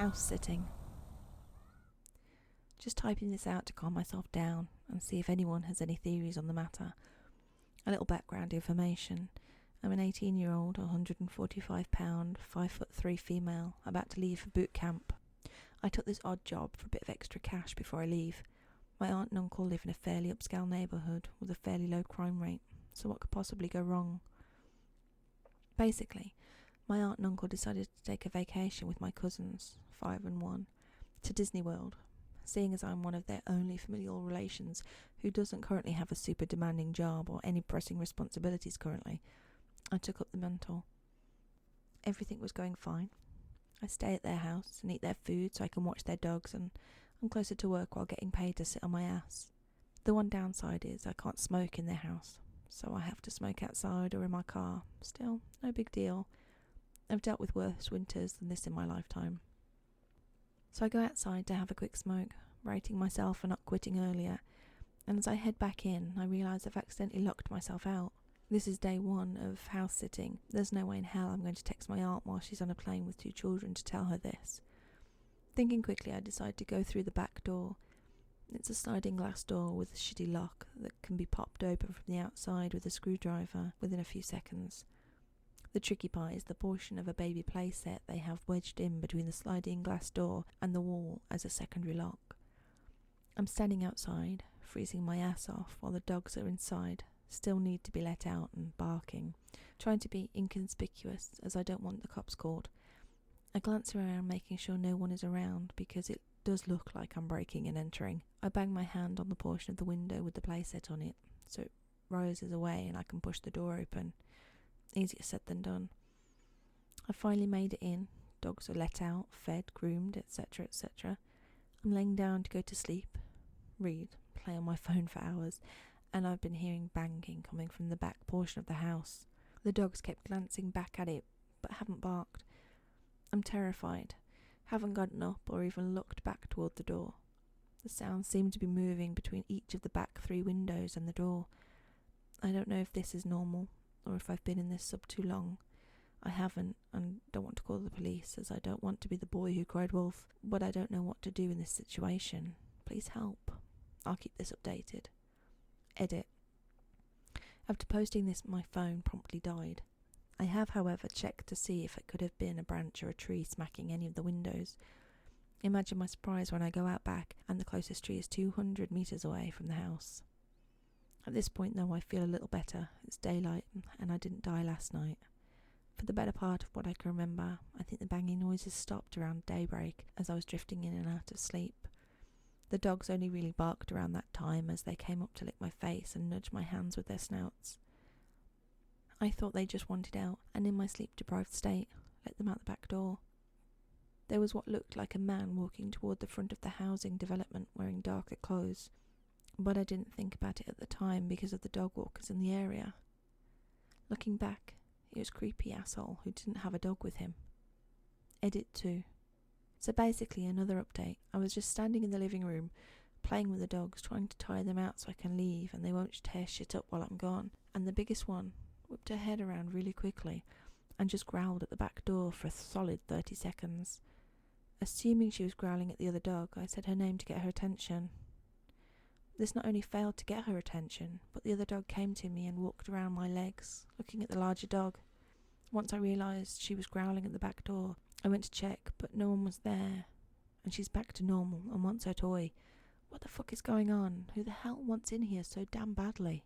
House sitting. Just typing this out to calm myself down and see if anyone has any theories on the matter. A little background information. I'm an 18-year-old, 145-pound, 5'3" female, about to leave for boot camp. I took this odd job for a bit of extra cash before I leave. My aunt and uncle live in a fairly upscale neighbourhood with a fairly low crime rate, so what could possibly go wrong? Basically, my aunt and uncle decided to take a vacation with my cousins, 5 and 1, to Disney World. Seeing as I'm one of their only familial relations who doesn't currently have a super demanding job or any pressing responsibilities currently, I took up the mantle. Everything was going fine. I stay at their house and eat their food so I can watch their dogs, and I'm closer to work while getting paid to sit on my ass. The one downside is I can't smoke in their house, so I have to smoke outside or in my car. Still, no big deal. I've dealt with worse winters than this in my lifetime. So I go outside to have a quick smoke, rating myself for not quitting earlier, and as I head back in, I realise I've accidentally locked myself out. This is day 1 of house sitting. There's no way in hell I'm going to text my aunt while she's on a plane with 2 children to tell her this. Thinking quickly, I decide to go through the back door. It's a sliding glass door with a shitty lock that can be popped open from the outside with a screwdriver within a few seconds. The tricky part is the portion of a baby playset they have wedged in between the sliding glass door and the wall as a secondary lock. I'm standing outside, freezing my ass off while the dogs are inside, still need to be let out and barking, trying to be inconspicuous as I don't want the cops called. I glance around making sure no one is around because it does look like I'm breaking and entering. I bang my hand on the portion of the window with the playset on it so it rises away and I can push the door open. Easier said than done. I finally made it in. Dogs are let out, fed, groomed, etc, etc. I'm laying down to go to sleep, read, play on my phone for hours, and I've been hearing banging coming from the back portion of the house. The dogs kept glancing back at it, but haven't barked. I'm terrified, haven't gotten up or even looked back toward the door. The sounds seem to be moving between each of the back 3 windows and the door. I don't know if this is normal, or if I've been in this sub too long. I haven't, and don't want to call the police, as I don't want to be the boy who cried wolf, but I don't know what to do in this situation. Please help. I'll keep this updated. Edit. After posting this, my phone promptly died. I have, however, checked to see if it could have been a branch or a tree smacking any of the windows. Imagine my surprise when I go out back and the closest tree is 200 metres away from the house. At this point, though, I feel a little better. It's daylight and I didn't die last night. For the better part of what I can remember, I think the banging noises stopped around daybreak as I was drifting in and out of sleep. The dogs only really barked around that time as they came up to lick my face and nudge my hands with their snouts. I thought they just wanted out, and in my sleep-deprived state, let them out the back door. There was what looked like a man walking toward the front of the housing development wearing darker clothes, but I didn't think about it at the time because of the dog walkers in the area. Looking back, it was creepy asshole who didn't have a dog with him. Edit 2. So basically, another update. I was just standing in the living room, playing with the dogs, trying to tire them out so I can leave and they won't tear shit up while I'm gone. And the biggest one whipped her head around really quickly and just growled at the back door for a solid 30 seconds. Assuming she was growling at the other dog, I said her name to get her attention. This not only failed to get her attention, but the other dog came to me and walked around my legs, looking at the larger dog. Once I realised she was growling at the back door, I went to check, but no one was there. And she's back to normal and wants her toy. What the fuck is going on? Who the hell wants in here so damn badly?